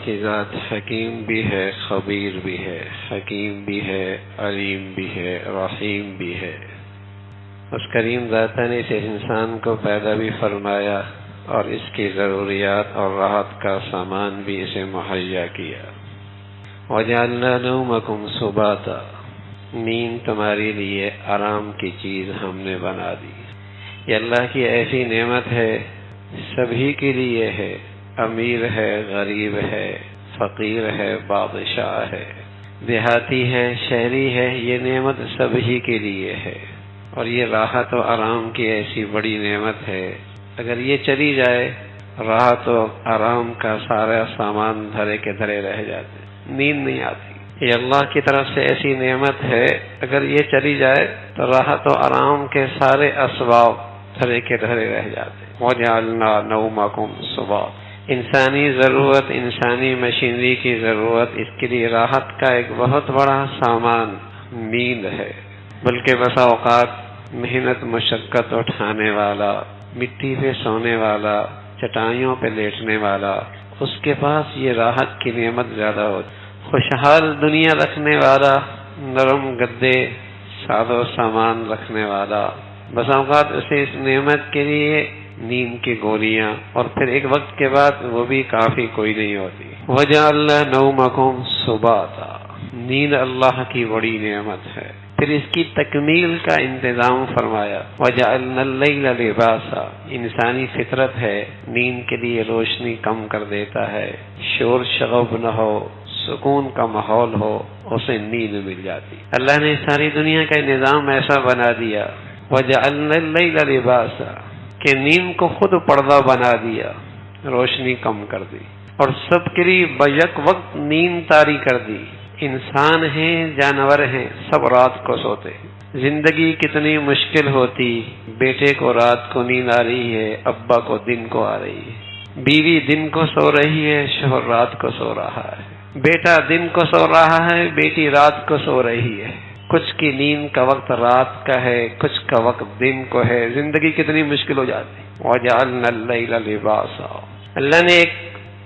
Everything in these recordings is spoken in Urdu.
کی ذات حکیم بھی ہے، خبیر بھی ہے، حکیم بھی ہے، علیم بھی ہے، رحیم بھی ہے۔ اس کریم ذات نے اس انسان کو پیدا بھی فرمایا اور اس کی ضروریات اور راحت کا سامان بھی اسے مہیا کیا۔ وَجَعَلْنَا نَوْمَكُمْ سُبَاتًا، نیند تمہارے لیے آرام کی چیز ہم نے بنا دی۔ یہ اللہ کی ایسی نعمت ہے، سبھی کے لیے ہے، امیر ہے، غریب ہے، فقیر ہے، بادشاہ ہے، دیہاتی ہے، شہری ہے، یہ نعمت سبھی کے لیے ہے۔ اور یہ راحت و آرام کی ایسی بڑی نعمت ہے، اگر یہ چلی جائے راحت و آرام کا سارا سامان دھرے کے دھرے رہ جاتے، نیند نہیں آتی۔ یہ اللہ کی طرف سے ایسی نعمت ہے، اگر یہ چلی جائے تو راحت و آرام کے سارے اسباب دھرے کے دھرے رہ جاتے۔ وَجَعَلْنَا نَوْمَكُمْ سُبَاتًا، انسانی ضرورت، انسانی مشینری کی ضرورت، اس کے لیے راحت کا ایک بہت بڑا سامان نیند ہے۔ بلکہ بسا اوقات محنت مشقت اٹھانے والا، مٹی پہ سونے والا، چٹائیوں پہ لیٹنے والا، اس کے پاس یہ راحت کی نعمت زیادہ ہوتی۔ خوشحال دنیا رکھنے والا، نرم گدے، ساد و سامان رکھنے والا، بس اوقات اسے اس نعمت کے لیے نیند کی گولیاں، اور پھر ایک وقت کے بعد وہ بھی کافی کوئی نہیں ہوتی۔ وَجَعَلْنَا نَوْمَكُمْ سُبَاتًا، نیند اللہ کی بڑی نعمت ہے۔ پھر اس کی تکمیل کا انتظام فرمایا۔ وَجَعَلْنَا اللَّيْلَ لِبَاسًا، انسانی فطرت ہے، نیند کے لیے روشنی کم کر دیتا ہے، شور شغب نہ ہو، سکون کا ماحول ہو، اسے نیند مل جاتی۔ اللہ نے ساری دنیا کا نظام ایسا بنا دیا، وَجَعَلْنَا اللَّيْلَ لِبَاسًا، کہ نیند کو خود پردہ بنا دیا، روشنی کم کر دی، اور سب کے لیے بیک وقت نیند طاری کر دی۔ انسان ہیں، جانور ہیں، سب رات کو سوتے ہیں۔ زندگی کتنی مشکل ہوتی، بیٹے کو رات کو نیند آ رہی ہے، ابا کو دن کو آ رہی ہے، بیوی دن کو سو رہی ہے، شوہر رات کو سو رہا ہے، بیٹا دن کو سو رہا ہے، بیٹی رات کو سو رہی ہے۔ کچھ کی نیند کا وقت رات کا ہے، کچھ کا وقت دن کو ہے، زندگی کتنی مشکل ہو جاتی۔ وَجَعَلْنَا اللَّيْلَ لِبَاسًا، اللہ نے ایک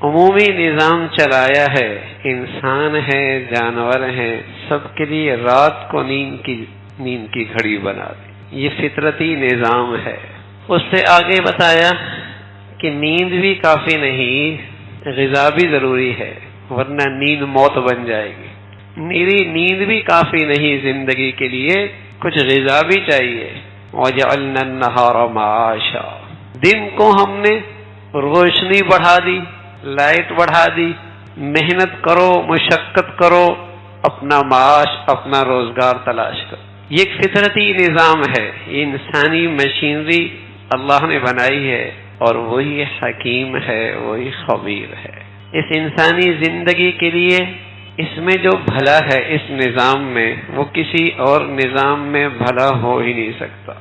عمومی نظام چلایا ہے، انسان ہے، جانور ہیں، سب کے لیے رات کو نیند کی گھڑی بنا دی۔ یہ فطرتی نظام ہے۔ اس سے آگے بتایا کہ نیند بھی کافی نہیں، غذا بھی ضروری ہے، ورنہ نیند موت بن جائے گی۔ میری نیند بھی کافی نہیں زندگی کے لیے، کچھ غذا بھی چاہیے۔ وَجَعَلْنَا النَّهَارَ مَعَاشًا، دن کو ہم نے روشنی بڑھا دی، لائٹ بڑھا دی، محنت کرو، مشقت کرو، اپنا معاش، اپنا روزگار تلاش کرو۔ یہ ایک فطرتی نظام ہے، یہ انسانی مشینری اللہ نے بنائی ہے، اور وہی حکیم ہے، وہی خبیر ہے۔ اس انسانی زندگی کے لیے اس میں جو بھلا ہے اس نظام میں، وہ کسی اور نظام میں بھلا ہو ہی نہیں سکتا۔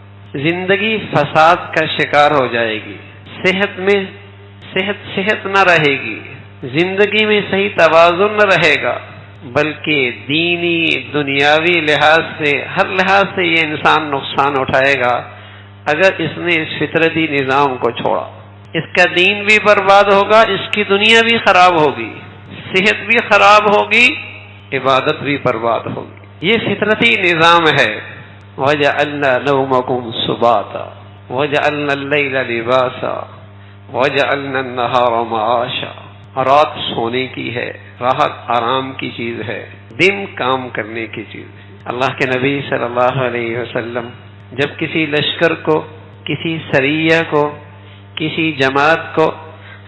زندگی فساد کا شکار ہو جائے گی، صحت نہ رہے گی، زندگی میں صحیح توازن نہ رہے گا، بلکہ دینی دنیاوی لحاظ سے، ہر لحاظ سے یہ انسان نقصان اٹھائے گا اگر اس نے اس فطرتی نظام کو چھوڑا۔ اس کا دین بھی برباد ہوگا، اس کی دنیا بھی خراب ہوگی، صحت بھی خراب ہوگی، عبادت بھی برباد ہوگی۔ یہ فطرتی نظام ہے۔ وَجَعَلْنَا نَوْمَكُمْ سُبَاتًا وَجَعَلْنَا اللَّيْلَ لِبَاسًا وَجَعَلْنَا النَّهَارَ مَعَاشًا، رات سونے کی ہے، راحت آرام کی چیز ہے، دن کام کرنے کی چیز ہے۔ اللہ کے نبی صلی اللہ علیہ وسلم جب کسی لشکر کو، کسی سریہ کو، کسی جماعت کو،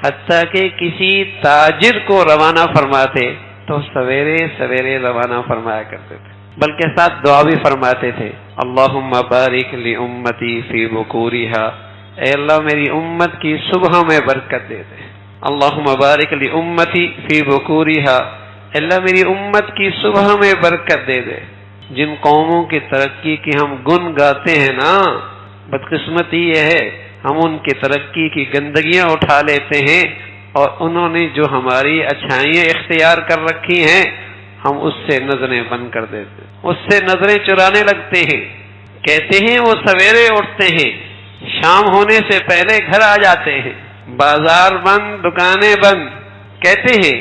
حتیٰ کہ کسی تاجر کو روانہ فرماتے تو سویرے سویرے روانہ فرمایا کرتے تھے، بلکہ ساتھ دعا بھی فرماتے تھے، اللہم بارک لامتی فی بکورہا، اے اللہ میری امت کی صبح میں برکت دے دے۔ اللہم بارک لامتی فی بکورہا، اللہ میری امت کی صبح میں برکت دے دے۔ جن قوموں کی ترقی کی ہم گن گاتے ہیں نا، بدقسمتی یہ ہے ہم ان کی ترقی کی گندگیاں اٹھا لیتے ہیں، اور انہوں نے جو ہماری اچھائیاں اختیار کر رکھی ہیں ہم اس سے نظریں بند کر دیتے، اس سے نظریں چرانے لگتے ہیں۔ کہتے ہیں وہ سویرے اٹھتے ہیں، شام ہونے سے پہلے گھر آ جاتے ہیں، بازار بند، دکانیں بند، کہتے ہیں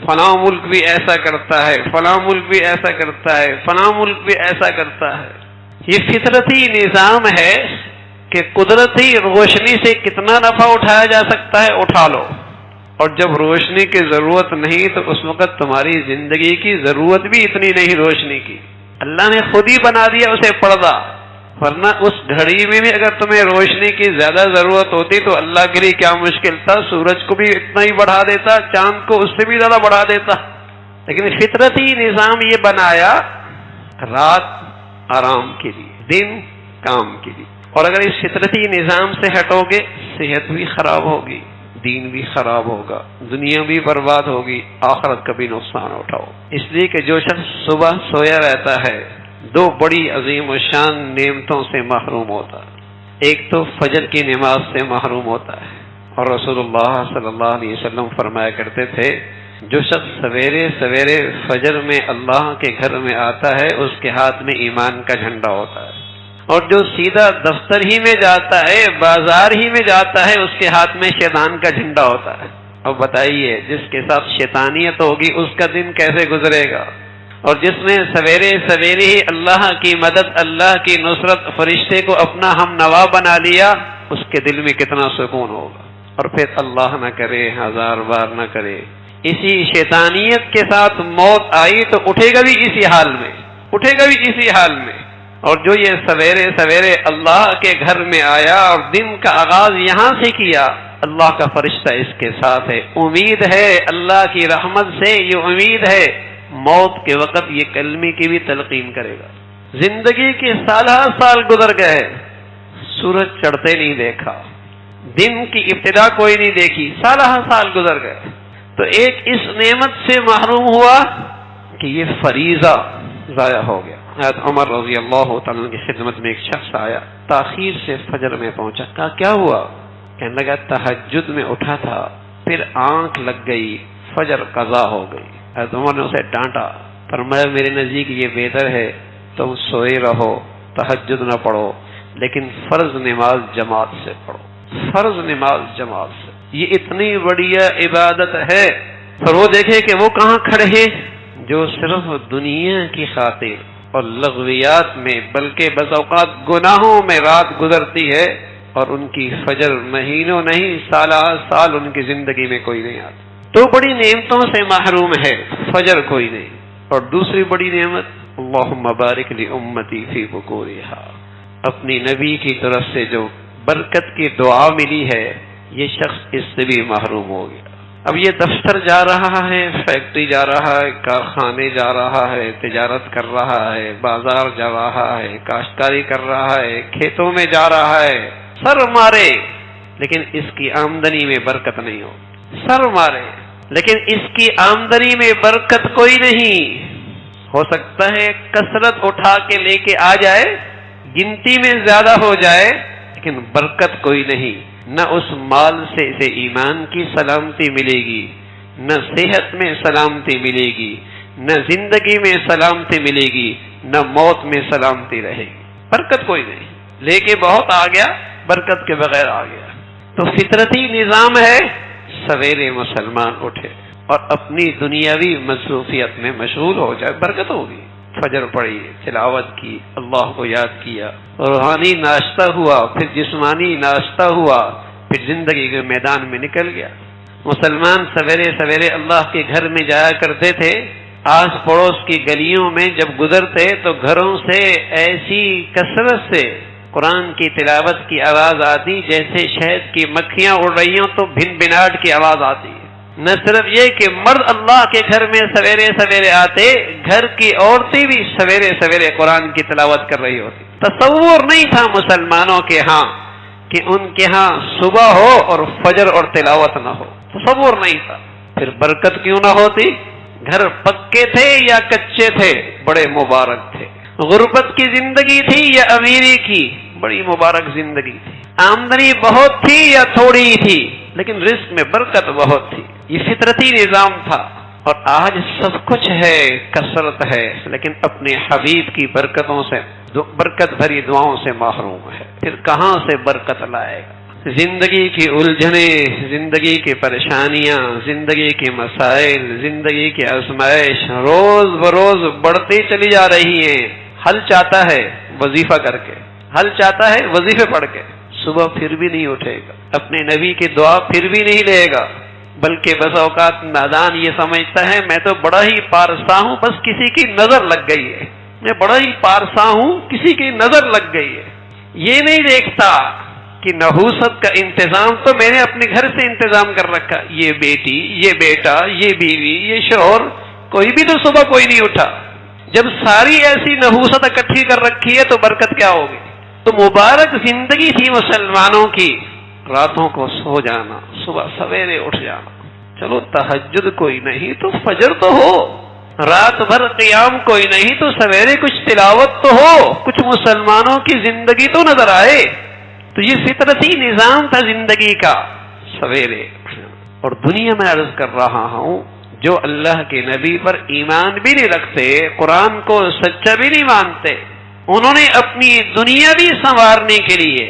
فلاں ملک بھی ایسا کرتا ہے، فلاں ملک بھی ایسا کرتا ہے، فلاں ملک بھی ایسا کرتا ہے۔ یہ فطرتی نظام ہے کہ قدرتی روشنی سے کتنا نفع اٹھایا جا سکتا ہے اٹھا لو، اور جب روشنی کی ضرورت نہیں تو اس وقت تمہاری زندگی کی ضرورت بھی اتنی نہیں روشنی کی، اللہ نے خود ہی بنا دیا اسے پردہ، ورنہ اس گھڑی میں بھی اگر تمہیں روشنی کی زیادہ ضرورت ہوتی تو اللہ کے لیے کیا مشکل تھا، سورج کو بھی اتنا ہی بڑھا دیتا، چاند کو اس سے بھی زیادہ بڑھا دیتا۔ لیکن فطرتی نظام یہ بنایا رات آرام کے لیے، دن کام کے لیے، اور اگر اس فطرتی نظام سے ہٹو گے صحت بھی خراب ہوگی، دین بھی خراب ہوگا، دنیا بھی برباد ہوگی، آخرت کا بھی نقصان اٹھاؤ۔ اس لیے کہ جو شخص صبح سویا رہتا ہے دو بڑی عظیم و شان نعمتوں سے محروم ہوتا ہے، ایک تو فجر کی نماز سے محروم ہوتا ہے، اور رسول اللہ صلی اللہ علیہ وسلم فرمایا کرتے تھے جو شخص سویرے سویرے فجر میں اللہ کے گھر میں آتا ہے اس کے ہاتھ میں ایمان کا جھنڈا ہوتا ہے، اور جو سیدھا دفتر ہی میں جاتا ہے، بازار ہی میں جاتا ہے، اس کے ہاتھ میں شیطان کا جھنڈا ہوتا ہے۔ اب بتائیے جس کے ساتھ شیطانیت ہوگی اس کا دن کیسے گزرے گا؟ اور جس نے سویرے سویرے ہی اللہ کی مدد، اللہ کی نصرت، فرشتے کو اپنا ہم نوا بنا لیا، اس کے دل میں کتنا سکون ہوگا۔ اور پھر اللہ نہ کرے، ہزار بار نہ کرے، اسی شیطانیت کے ساتھ موت آئی تو اٹھے گا بھی اسی حال میں، اٹھے گا بھی اسی حال میں۔ اور جو یہ سویرے سویرے اللہ کے گھر میں آیا اور دن کا آغاز یہاں سے کیا، اللہ کا فرشتہ اس کے ساتھ ہے، امید ہے اللہ کی رحمت سے، یہ امید ہے موت کے وقت یہ کلمے کی بھی تلقین کرے گا۔ زندگی کے سالہ سال گزر گئے، سورج چڑھتے نہیں دیکھا، دن کی ابتدا کوئی نہیں دیکھی، سالہ سال گزر گئے، تو ایک اس نعمت سے محروم ہوا کہ یہ فریضہ ضائع ہو گیا۔ حضرت عمر رضی اللہ تعالیٰ عنہ کی خدمت میں ایک شخص آیا، تاخیر سے فجر میں پہنچا، کہا کیا ہوا؟ کہنے لگا تہجد میں اٹھا تھا، پھر آنکھ لگ گئی، فجر قضا ہو گئی۔ حضرت عمر نے اسے ڈانٹا، فرمایا میرے نزدیک یہ بہتر ہے تم سوئے رہو، تہجد نہ پڑھو، لیکن فرض نماز جماعت سے پڑھو، فرض نماز جماعت سے، یہ اتنی بڑی عبادت ہے۔ پر وہ دیکھے کہ وہ کہاں کھڑے ہیں جو صرف دنیا کی خاطر اور لغویات میں بلکہ بس اوقات گناہوں میں رات گزرتی ہے، اور ان کی فجر مہینوں نہیں سالہ سال ان کی زندگی میں کوئی نہیں آتا۔ تو بڑی نعمتوں سے محروم ہے، فجر کوئی نہیں، اور دوسری بڑی نعمت اللہم بارک لامتی فی بکورہا، اپنی نبی کی طرف سے جو برکت کی دعا ملی ہے یہ شخص اس سے بھی محروم ہو گیا۔ اب یہ دفتر جا رہا ہے، فیکٹری جا رہا ہے، کارخانے جا رہا ہے، تجارت کر رہا ہے، بازار جا رہا ہے، کاشتکاری کر رہا ہے، کھیتوں میں جا رہا ہے، سر مارے لیکن اس کی آمدنی میں برکت نہیں ہو، سر مارے لیکن اس کی آمدنی میں برکت کوئی نہیں۔ ہو سکتا ہے کثرت اٹھا کے لے کے آ جائے، گنتی میں زیادہ ہو جائے، لیکن برکت کوئی نہیں، نہ اس مال سے اسے ایمان کی سلامتی ملے گی، نہ صحت میں سلامتی ملے گی، نہ زندگی میں سلامتی ملے گی، نہ موت میں سلامتی رہے گی، برکت کوئی نہیں، لے کے بہت آ گیا، برکت کے بغیر آ گیا۔ تو فطرتی نظام ہے سویرے مسلمان اٹھے اور اپنی دنیاوی مصروفیت میں مشغول ہو جائے، برکت ہوگی۔ فجر پڑھی، تلاوت کی، اللہ کو یاد کیا، روحانی ناشتہ ہوا، پھر جسمانی ناشتہ ہوا، پھر زندگی کے میدان میں نکل گیا۔ مسلمان سویرے سویرے اللہ کے گھر میں جایا کرتے تھے، آس پڑوس کی گلیوں میں جب گزرتے تو گھروں سے ایسی کثرت سے قرآن کی تلاوت کی آواز آتی جیسے شہد کی مکھیاں اڑ رہی ہوں تو بھن بھناٹ کی آواز آتی ہے۔ نہ صرف یہ کہ مرد اللہ کے گھر میں سویرے سویرے آتے، گھر کی عورتیں بھی سویرے سویرے قرآن کی تلاوت کر رہی ہوتی۔ تصور نہیں تھا مسلمانوں کے ہاں کہ ان کے ہاں صبح ہو اور فجر اور تلاوت نہ ہو، تصور نہیں تھا۔ پھر برکت کیوں نہ ہوتی؟ گھر پکے تھے یا کچے تھے؟ بڑے مبارک تھے۔ غربت کی زندگی تھی یا امیری کی؟ بڑی مبارک زندگی تھی۔ آمدنی بہت تھی یا تھوڑی تھی؟ لیکن رزق میں برکت بہت تھی۔ یہ فطرتی نظام تھا۔ اور آج سب کچھ ہے، کثرت ہے، لیکن اپنے حبیب کی برکتوں سے، برکت بھری دعاؤں سے محروم ہے۔ پھر کہاں سے برکت لائے گا؟ زندگی کی الجھنیں، زندگی کی پریشانیاں، زندگی کے مسائل، زندگی کی آزمائش روز بروز بڑھتی چلی جا رہی ہیں۔ حل چاہتا ہے وظیفہ کر کے، حل چاہتا ہے وظیفے پڑھ کے، صبح پھر بھی نہیں اٹھے گا، اپنے نبی کی دعا پھر بھی نہیں لے گا، بلکہ بس اوقات نادان یہ سمجھتا ہے میں تو بڑا ہی پارسا ہوں، بس کسی کی نظر لگ گئی ہے، میں بڑا ہی پارسا ہوں، کسی کی نظر لگ گئی ہے۔ یہ نہیں دیکھتا کہ نحوست کا انتظام تو میں نے اپنے گھر سے انتظام کر رکھا، یہ بیٹی، یہ بیٹا، یہ بیوی، یہ شوہر، کوئی بھی تو صبح کوئی نہیں اٹھا۔ جب ساری ایسی نحوست اکٹھی کر رکھی ہے تو برکت کیا ہوگی؟ تو مبارک زندگی تھی مسلمانوں کی، راتوں کو سو جانا، صبح سویرے اٹھ جانا، چلو تہجد کوئی نہیں تو فجر تو ہو، رات بھر قیام کوئی نہیں تو سویرے کچھ تلاوت تو ہو، کچھ مسلمانوں کی زندگی تو نظر آئے۔ تو یہ فطرتی نظام تھا زندگی کا، سویرے۔ اور دنیا میں عرض کر رہا ہوں جو اللہ کے نبی پر ایمان بھی نہیں رکھتے، قرآن کو سچا بھی نہیں مانتے، انہوں نے اپنی دنیا بھی سنوارنے کے لیے،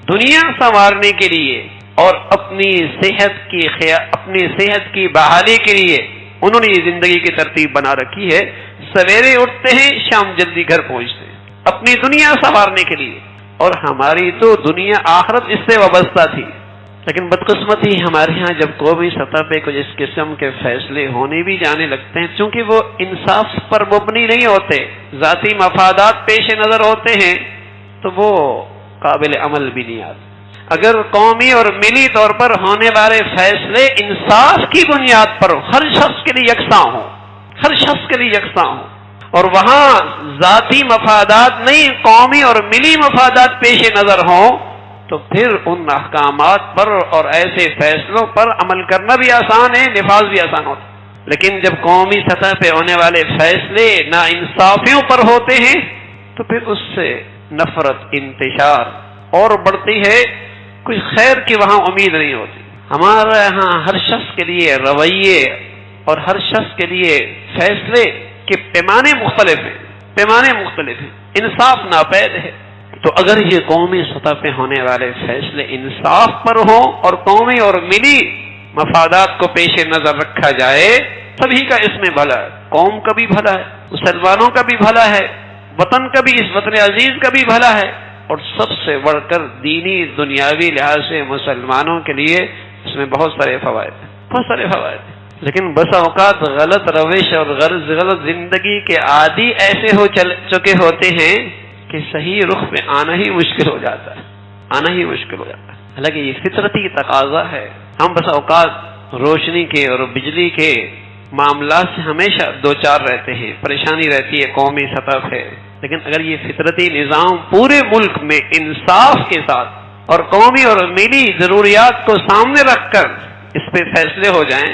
دنیا سنوارنے کے لیے اور اپنی صحت کی بحالی کے لیے انہوں نے یہ زندگی کی ترتیب بنا رکھی ہے۔ سویرے اٹھتے ہیں، شام جلدی گھر پہنچتے ہیں، اپنی دنیا سنوارنے کے لیے۔ اور ہماری تو دنیا آخرت اس سے وابستہ تھی، لیکن بدقسمتی ہمارے ہاں جب قومی سطح پہ کچھ اس قسم کے فیصلے ہونے بھی جانے لگتے ہیں، چونکہ وہ انصاف پر مبنی نہیں ہوتے، ذاتی مفادات پیش نظر ہوتے ہیں، تو وہ قابل عمل بھی نہیں آتے۔ اگر قومی اور ملی طور پر ہونے والے فیصلے انصاف کی بنیاد پر ہر شخص کے لیے یکساں ہوں، ہر شخص کے لیے یکساں ہوں، اور وہاں ذاتی مفادات نہیں قومی اور ملی مفادات پیش نظر ہوں، تو پھر ان احکامات پر اور ایسے فیصلوں پر عمل کرنا بھی آسان ہے، نفاذ بھی آسان ہوتا ہے۔ لیکن جب قومی سطح پہ ہونے والے فیصلے ناانصافیوں پر ہوتے ہیں تو پھر اس سے نفرت، انتشار اور بڑھتی ہے، کوئی خیر کی وہاں امید نہیں ہوتی۔ ہمارے یہاں ہر شخص کے لیے رویے اور ہر شخص کے لیے فیصلے کے پیمانے مختلف ہیں، پیمانے مختلف ہیں، انصاف ناپید ہے۔ تو اگر یہ قومی سطح پہ ہونے والے فیصلے انصاف پر ہوں اور قومی اور ملی مفادات کو پیش نظر رکھا جائے، سبھی کا اس میں بھلا ہے، قوم کا بھی بھلا ہے، مسلمانوں کا بھی بھلا ہے، وطن کا بھی، اس وطن عزیز کا بھی بھلا ہے، اور سب سے بڑھ کر دینی دنیاوی لحاظ سے مسلمانوں کے لیے اس میں بہت سارے فوائد ہیں، بہت سارے فوائد ہیں۔ لیکن بس اوقات غلط روش اور غلط زندگی کے عادی ایسے ہو چکے ہوتے ہیں کہ صحیح رخ پہ آنا ہی مشکل ہو جاتا ہے، آنا ہی مشکل ہو جاتا ہے۔ حالانکہ یہ فطرتی تقاضا ہے، ہم بس اوقات روشنی کے اور بجلی کے معاملات سے ہمیشہ دوچار رہتے ہیں، پریشانی رہتی ہے قومی سطح پہ، لیکن اگر یہ فطرتی نظام پورے ملک میں انصاف کے ساتھ اور قومی اور ملی ضروریات کو سامنے رکھ کر اس پہ فیصلے ہو جائیں،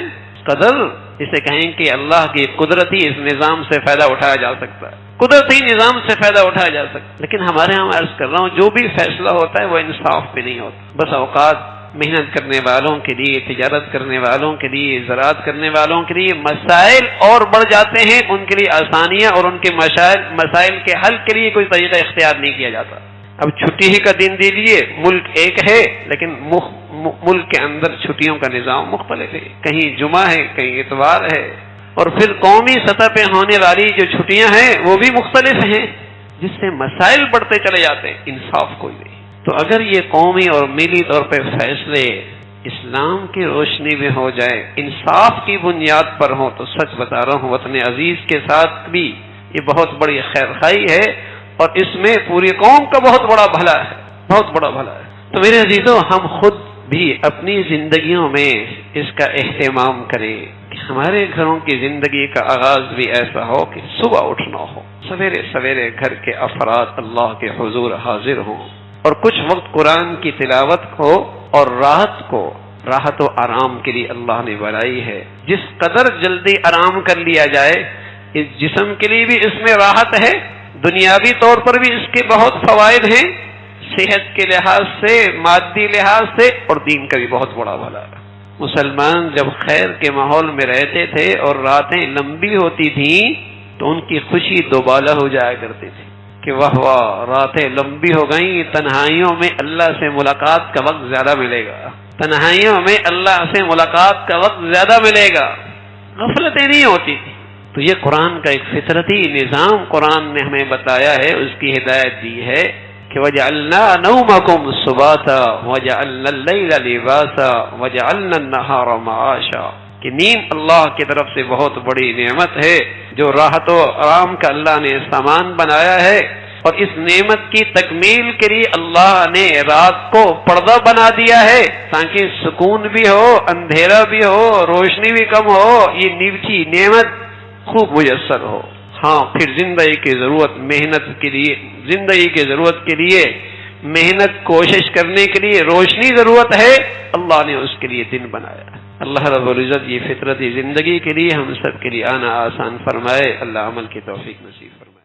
قدر اسے کہیں کہ اللہ کی قدرتی اس نظام سے فائدہ اٹھایا جا سکتا ہے، قدرتی نظام سے فائدہ اٹھایا جا سکتا ہے۔ لیکن ہمارے یہاں میں عرض کر رہا ہوں جو بھی فیصلہ ہوتا ہے وہ انصاف پہ نہیں ہوتا، بس اوقات محنت کرنے والوں کے لیے، تجارت کرنے والوں کے لیے، زراعت کرنے والوں کے لیے مسائل اور بڑھ جاتے ہیں، ان کے لیے آسانیاں اور ان کے مسائل کے حل کے لیے کوئی طریقہ اختیار نہیں کیا جاتا۔ اب چھٹی ہی کا دن دے دیے، ملک ایک ہے لیکن ملک کے اندر چھٹیوں کا نظام مختلف ہے، کہیں جمعہ ہے، کہیں اتوار ہے، اور پھر قومی سطح پہ ہونے والی جو چھٹیاں ہیں وہ بھی مختلف ہیں، جس سے مسائل بڑھتے چلے جاتے ہیں، انصاف کوئی نہیں۔ تو اگر یہ قومی اور ملی طور پہ فیصلے اسلام کی روشنی میں ہو جائے، انصاف کی بنیاد پر ہوں، تو سچ بتا رہا ہوں وطن عزیز کے ساتھ بھی یہ بہت بڑی خیر خواہی ہے، اور اس میں پوری قوم کا بہت بڑا بھلا ہے، بہت بڑا بھلا ہے۔ تو میرے عزیزوں، ہم خود بھی اپنی زندگیوں میں اس کا اہتمام کریں کہ ہمارے گھروں کی زندگی کا آغاز بھی ایسا ہو کہ صبح اٹھنا ہو، سویرے سویرے گھر کے افراد اللہ کے حضور حاضر ہوں، اور کچھ وقت قرآن کی تلاوت کو اور راحت و آرام کے لیے اللہ نے بنائی ہے۔ جس قدر جلدی آرام کر لیا جائے، اس جسم کے لیے بھی اس میں راحت ہے، دنیاوی طور پر بھی اس کے بہت فوائد ہیں، صحت کے لحاظ سے، مادی لحاظ سے، اور دین کا بھی بہت بڑا بھلا ہے۔ مسلمان جب خیر کے ماحول میں رہتے تھے اور راتیں لمبی ہوتی تھیں تو ان کی خوشی دوبالا ہو جایا کرتی تھی، کہ واہ واہ راتیں لمبی ہو گئیں، تنہائیوں میں اللہ سے ملاقات کا وقت زیادہ ملے گا، تنہائیوں میں اللہ سے ملاقات کا وقت زیادہ ملے گا، غفلتیں نہیں ہوتی تھی۔ تو یہ قرآن کا ایک فطرتی نظام قرآن نے ہمیں بتایا ہے، اس کی ہدایت دی ہے کہ وَجَعَلْنَا نَوْمَكُمْ سُبَاتًا وَجَعَلْنَا اللَّيْلَ لِبَاسًا وَجَعَلْنَا النَّهَارَ مَعَاشًا، کہ نیند اللہ کی طرف سے بہت بڑی نعمت ہے جو راحت و آرام کا اللہ نے سامان بنایا ہے، اور اس نعمت کی تکمیل کے لیے اللہ نے رات کو پردہ بنا دیا ہے تاکہ سکون بھی ہو، اندھیرا بھی ہو، روشنی بھی کم ہو، یہ نیچی نعمت خوب میسر ہو۔ ہاں پھر زندگی کی ضرورت محنت کے لیے، زندگی کی ضرورت کے لیے محنت کوشش کرنے کے لیے روشنی ضرورت ہے، اللہ نے اس کے لیے دن بنایا۔ اللہ رب العزت یہ فطرتی زندگی کے لیے ہم سب کے لیے آنا آسان فرمائے، اللہ عمل کی توفیق نصیب فرمائے۔